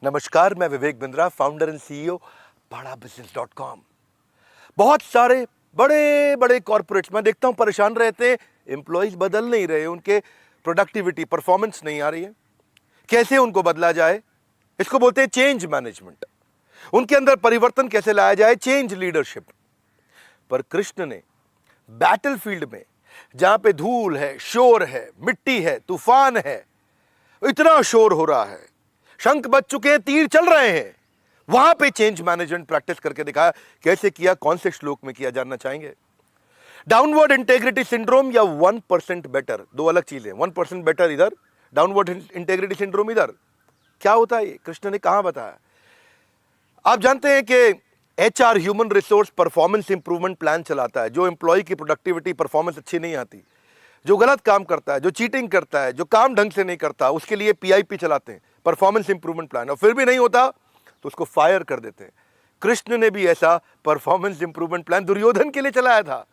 नमस्कार, मैं Vivek Bindra, founder and CEO badabusiness.com। बहुत सारे बड़े बड़े कॉर्पोरेट्स मैं देखता हूं परेशान रहते हैं, एम्प्लॉइज बदल नहीं रहे, उनके प्रोडक्टिविटी परफॉर्मेंस नहीं आ रही है। कैसे उनको बदला जाए, इसको बोलते हैं चेंज मैनेजमेंट। उनके अंदर परिवर्तन कैसे लाया जाए, चेंज लीडरशिप। पर कृष्ण ने बैटलफील्ड में, जहां पे धूल है, शोर है, मिट्टी है, तूफान है, इतना शोर हो रहा है, शंख बज चुके हैं, तीर चल रहे हैं, वहां पे चेंज मैनेजमेंट प्रैक्टिस करके दिखाया। कैसे किया, कौन से श्लोक में किया, जानना चाहेंगे? डाउनवर्ड इंटेग्रिटी सिंड्रोम या 1% बेटर, दो अलग चीजें। 1% बेटर इधर, डाउनवर्ड इंटेग्रिटी सिंड्रोम इधर। क्या होता है ये, कृष्ण ने कहां बताया? आप जानते हैं कि HR human resource performance improvement plan चलाता है। जो एम्प्लॉय की प्रोडक्टिविटी परफॉर्मेंस अच्छी नहीं आती, जो गलत काम करता है, जो चीटिंग करता है, जो काम ढंग से नहीं करता, उसके लिए पीआईपी चलाते हैं, परफॉर्मेंस इंप्रूवमेंट प्लान। और फिर भी नहीं होता तो उसको फायर कर देते हैं। कृष्ण ने भी ऐसा परफॉर्मेंस इंप्रूवमेंट प्लान दुर्योधन के लिए चलाया था,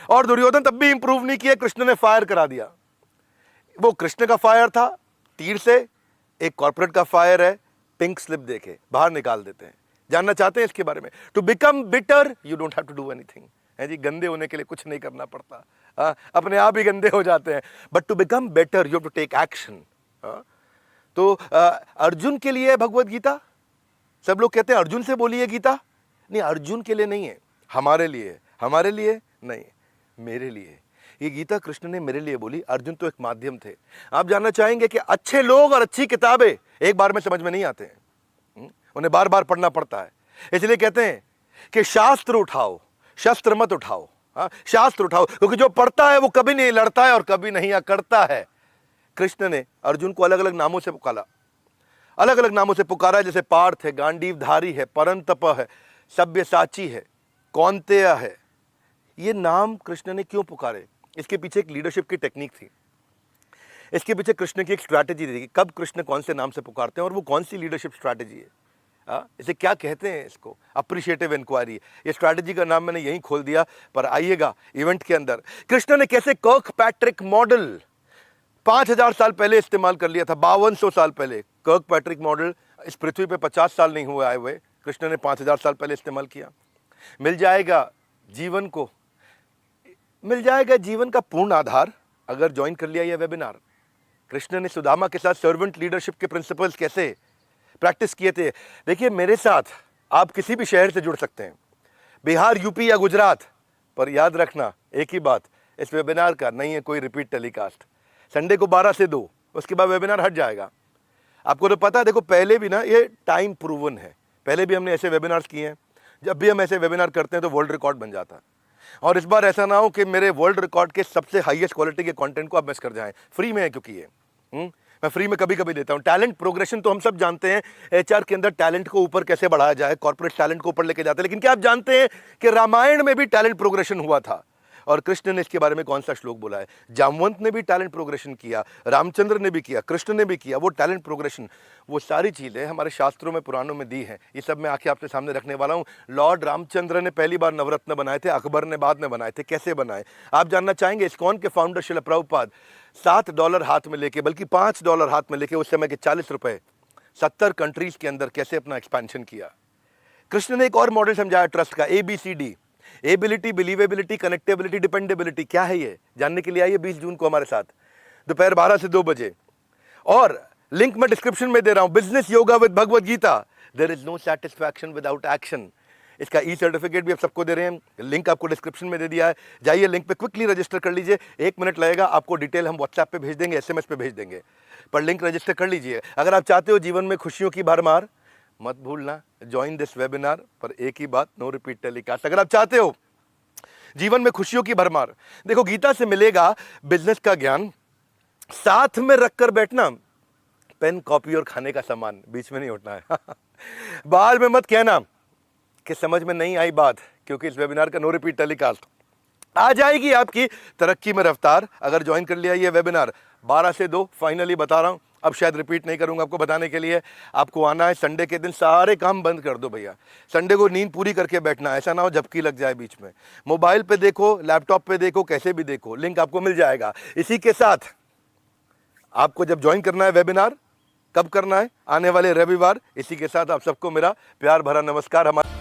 और दुर्योधन तब भी इंप्रूव नहीं किया, कृष्ण ने फायर करा दिया। वो कृष्ण का फायर था तीर से, एक कॉर्पोरेट का फायर है पिंक स्लिप देके बाहर निकाल देते हैं। जानना चाहते हैं इसके बारे में? To become bitter you don't have to do anything. है जी, गंदे होने के लिए कुछ नहीं करना पड़ता, अपने आप ही गंदे हो जाते हैं। But to become better you have to take action. तो अर्जुन के लिए है भगवत गीता। सब लोग कहते हैं अर्जुन से बोलिए गीता। नहीं, अर्जुन के लिए नहीं है, हमारे लिए है। हमारे लिए नहीं, मेरे लिए। ये गीता कृष्ण ने मेरे लिए बोली, अर्जुन तो एक माध्यम थे। आप जानना चाहेंगे कि अच्छे लोग और अच्छी किताबें एक बार में समझ में नहीं आते हैं, उन्हें बार बार पढ़ना पड़ता है। इसलिए कहते हैं कि शास्त्र उठाओ, शस्त्र मत उठाओ। शास्त्र उठाओ, क्योंकि जो पढ़ता है वो कभी नहीं लड़ता है और कभी नहीं अकड़ता है। कृष्ण ने अर्जुन को अलग अलग नामों से पुकारा, अलग अलग नामों से पुकारा, जैसे पार्थ है, गांडीवधारी है, परंतप है, सब्यसाची है, कौंतेय है। ये नाम कृष्ण ने क्यों पुकारे? इसके पीछे एक लीडरशिप की टेक्निक थी। इसके पीछे कृष्ण की एक स्ट्रैटेजी थी कि कब कृष्ण कौन से नाम से पुकारते हैं और वो कौन सी लीडरशिप स्ट्रैटेजी है। इसे क्या कहते हैं? इसको अप्रिशिएटिव इंक्वायरी। ये स्ट्रैटेजी का नाम मैंने यहीं खोल दिया, पर आइएगा इवेंट के अंदर कृष्ण ने कैसे कर्क पैट्रिक मॉडल 5000 साल पहले इस्तेमाल कर लिया था, 5200 साल पहले। कर्क पैट्रिक मॉडल इस पृथ्वी पे 50 साल नहीं हुए आए हुए, कृष्ण ने 5000 साल पहले इस्तेमाल किया। मिल जाएगा जीवन को, मिल जाएगा जीवन का पूर्ण आधार अगर ज्वाइन कर लिया यह वेबिनार। कृष्ण ने सुदामा के साथ सर्वेंट लीडरशिप के प्रिंसिपल्स कैसे प्रैक्टिस किए थे। देखिए, मेरे साथ आप किसी भी शहर से जुड़ सकते हैं, बिहार, यूपी या गुजरात, पर याद रखना एक ही बात, इस वेबिनार का नहीं है कोई रिपीट टेलीकास्ट। संडे को 12 से 2, उसके बाद वेबिनार हट जाएगा। आपको तो पता है, देखो पहले भी ना ये टाइम प्रूवन है, पहले भी हमने ऐसे वेबिनार्स किए हैं। जब भी हम ऐसे वेबिनार करते हैं तो वर्ल्ड रिकॉर्ड बन जाता है। और इस बार ऐसा ना हो कि मेरे वर्ल्ड रिकॉर्ड के सबसे हाईएस्ट क्वालिटी के कंटेंट को आप मिस कर जाएं। फ्री में है, क्योंकि ये मैं फ्री में कभी कभी देता हूं। टैलेंट प्रोग्रेशन तो हम सब जानते हैं, एचआर के अंदर टैलेंट को ऊपर कैसे बढ़ाया जाए, कॉर्पोरेट टैलेंट को ऊपर लेके जाते हैं। लेकिन क्या आप जानते हैं कि रामायण में भी टैलेंट प्रोग्रेशन हुआ था? और कृष्ण ने इसके बारे में कौन सा श्लोक बोला है? जामवंत ने भी टैलेंट प्रोग्रेशन किया, रामचंद्र ने भी किया, कृष्ण ने भी किया। वो टैलेंट प्रोग्रेशन, वो सारी चीजें हमारे शास्त्रों में, पुराणों में दी हैं। ये सब मैं आके आपके सामने रखने वाला हूं। लॉर्ड रामचंद्र ने पहली बार नवरत्न बनाए थे, अकबर ने बाद में बनाए थे। कैसे बनाए आप जानना चाहेंगे? इस्कॉन के फाउंडर श्रील प्रभुपाद $7 हाथ में लेके, बल्कि $5 हाथ में लेके, उस समय के 40 रुपए, 70 कंट्रीज के अंदर कैसे अपना एक्सपेंशन किया। कृष्ण ने एक और मॉडल समझाया ट्रस्ट का, ABCD, एबिलिटी, बिलीवेबिलिटी, कनेक्टेबिलिटी, डिपेंडेबिलिटी। क्या है ये जानने के लिए आइए 20 जून को हमारे साथ, दोपहर 12 से 2 बजे। और लिंक मैं डिस्क्रिप्शन में दे रहा हूं, business yoga with Bhagavad Gita, there is no satisfaction without action. इसका ई सर्टिफिकेट भी आप सबको दे रहे हैं, लिंक आपको डिस्क्रिप्शन में दे दिया है। जाइए लिंक पे क्विकली रजिस्टर कर लीजिए, 1 मिनट लगेगा। आपको डिटेल हम व्हाट्सएप पे भेज देंगे, SMS पे भेज देंगे, पर लिंक रजिस्टर कर लीजिए। अगर आप चाहते हो जीवन में खुशियों की भरमार, मत भूलना ज्वाइन दिस वेबिनार। पर एक ही बात, नो रिपीट टेलीकास्ट। अगर आप चाहते हो जीवन में खुशियों की भरमार, देखो गीता से मिलेगा बिजनेस का ज्ञान, साथ में रखकर बैठना, पेन, कॉपी और खाने का सामान, बीच में नहीं उठना है। बाद में मत कहना कि समझ में नहीं आई बात, क्योंकि इस वेबिनार का नो रिपीट टेलीकास्ट आ जाएगी आपकी तरक्की में रफ्तार। अगर ज्वाइन कर लिया ये वेबिनार 12 से 2, फाइनली बता रहा हूं, अब शायद रिपीट नहीं करूंगा आपको बताने के लिए। आपको आना है संडे के दिन, सारे काम बंद कर दो भैया। संडे को नींद पूरी करके बैठना, ऐसा ना हो झपकी लग जाए बीच में। मोबाइल पे देखो, लैपटॉप पे देखो, कैसे भी देखो, लिंक आपको मिल जाएगा। इसी के साथ आपको जब ज्वाइन करना है वेबिनार, कब करना है? आने वाले रविवार। इसी के साथ आप सबको मेरा प्यार भरा नमस्कार। हमारे